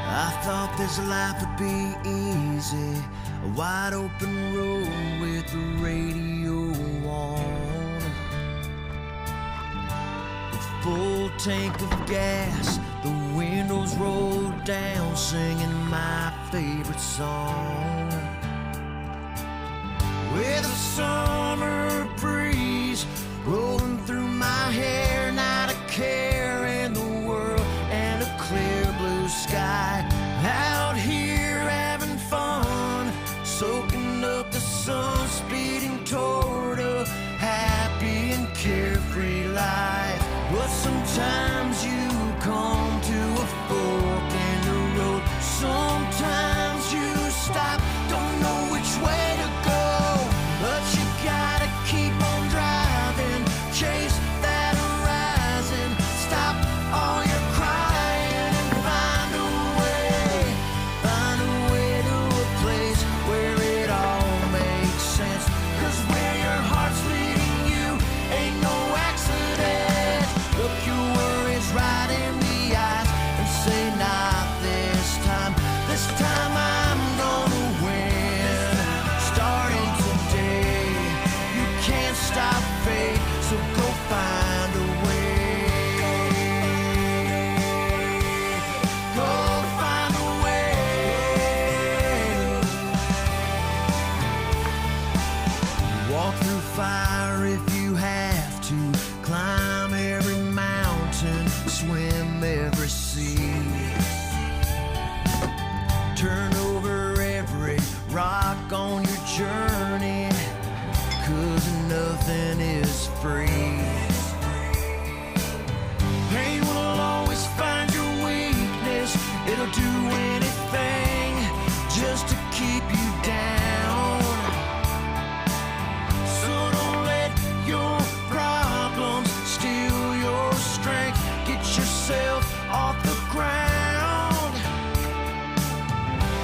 I thought this life would be easy, a wide open road with the radio on, a full tank of gas, the windows rolled down, singing my favorite song, with a summer breeze rolling through my hair, not a care in the world, and a clear blue sky. Out here having fun, soaking up the sun, speeding toward a happy and carefree life. But sometimes you come to a fork in the road. Sometimes you stop, don't know which way to go, but you gotta keep on driving, chase that horizon, stop all your crying and find a way to a place where it all makes sense. 'Cause where your heart's leading you ain't no accident. Look your worries right in the eyes and say not this time. This time I'm gonna win. Starting today, you can't stop fate, so go find a way. Go find a way. Walk through fire if you have to, climb every mountain, swim every sea, turn over every rock on your journey, 'cause nothing is free. Pain will always find your weakness, it'll do anything just to keep you down. So don't let your problems steal your strength, get yourself off the ground.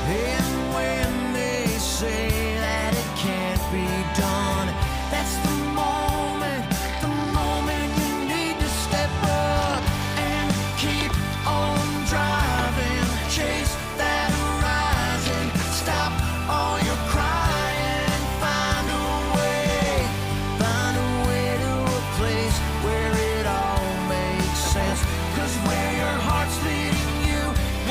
And when they say that it can't be done, that's the moment you need to step up and keep on driving, chase that horizon, stop all your crying, find a way to a place where it all makes sense. 'Cause where your heart's leading you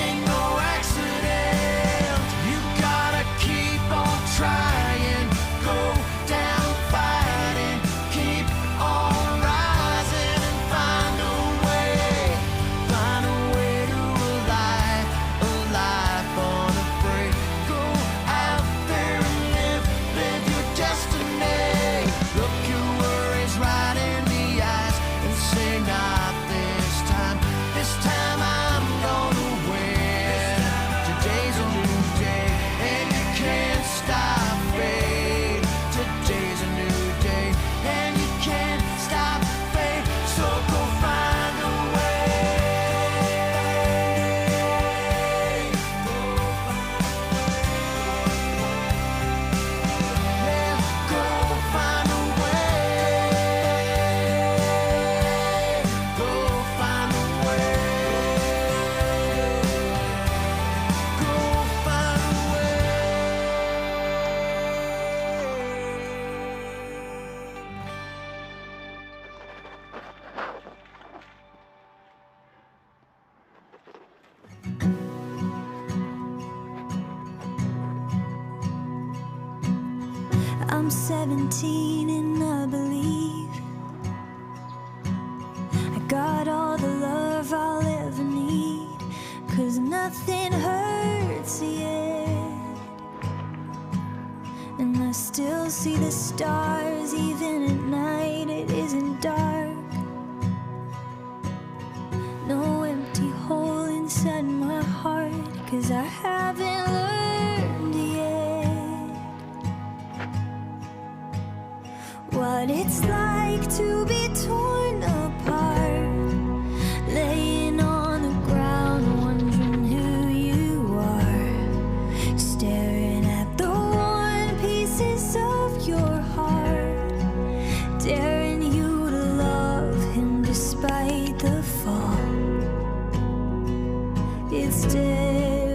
ain't no accident. You gotta keep on trying, go down fighting, keep on rising and find a way to a life unafraid. Go out there and live your destiny. Look your worries right in the eyes and say not this time. This time I'm gonna win. Today's a new day and you can't stop fate. Today's a new day and you can't stop fate. So go find a way. Yeah, go find a way. Go find a way. Go find a way. I'm 17 and I believe I got all the love I'll ever need, 'cause nothing hurts yet, and I still see the stars even at night. It isn't dark, no empty hole inside my heart, 'cause I haven't learned yet what it's like to be torn apart, laying on the ground wondering who you are, staring at the worn pieces of your heart, daring you to love him despite the fall. It's dead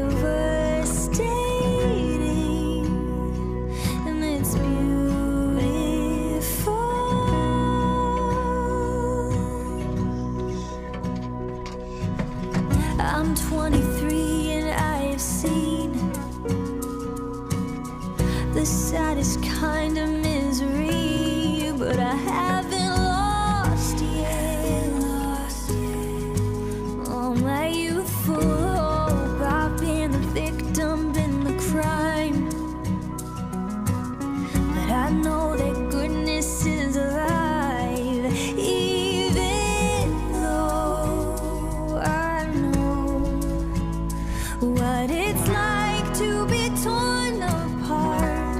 I'm 23 and I have seen the saddest kind of misery, but I haven't lost yet. All my youthful hope, I've been the victim, been the crime, but I know that goodness is alive, even though I know what it's like to be torn apart,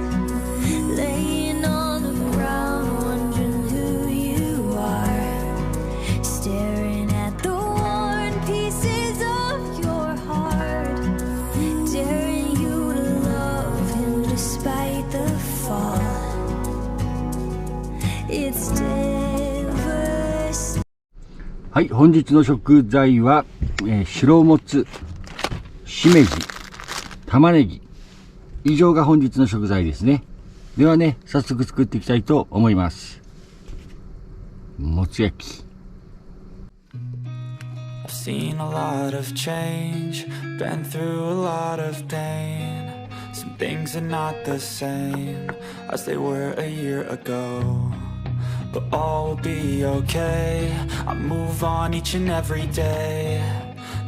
laying on the ground, wondering who you are, staring at the worn pieces of your heart, daring you to love him despite the fall. It's devastating. はい、本日の食材は、白もつ、しめじ、玉ねぎ。以上が本日の食材ですね。ではね、早速作っていきたいと思います。もつ焼き。I've seen a lot of change, been through a lot of pain. Some things are not the same as they were a year ago, but all will be okay. I move on each and every day.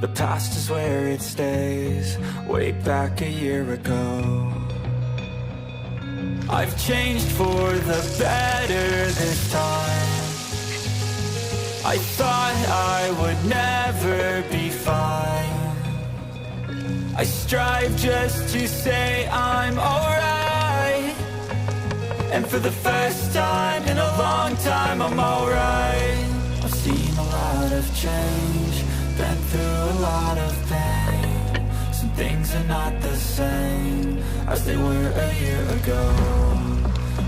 The past is where it stays, way back a year ago. I've changed for the better this time. I thought I would never be fine. I strive just to say I'm alright, and for the first time in a long time I'm alright. I've seen a lot of change, been through a lot of pain. Some things are not the same as they were a year ago,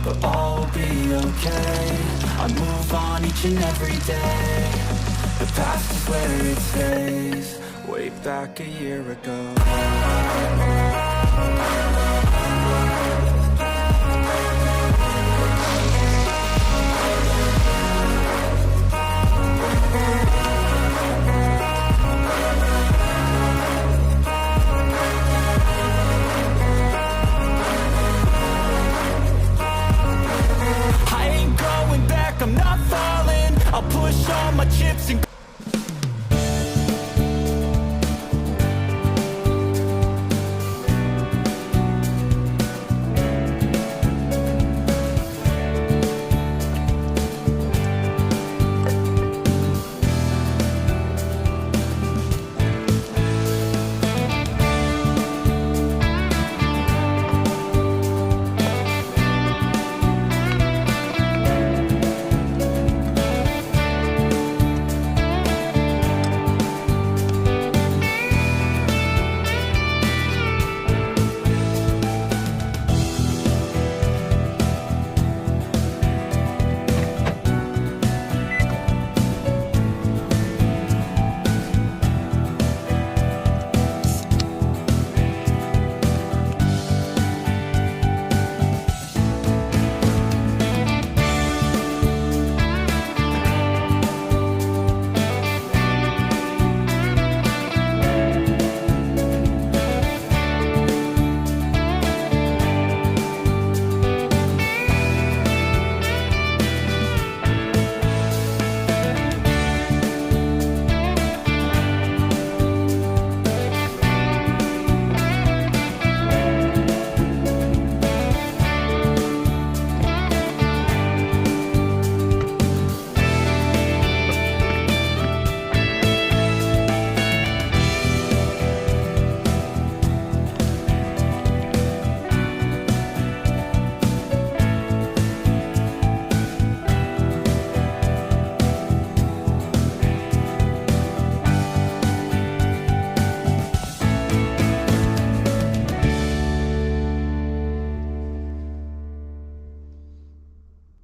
but all will be okay. I move on each and every day. The past is where it stays, way back a year ago.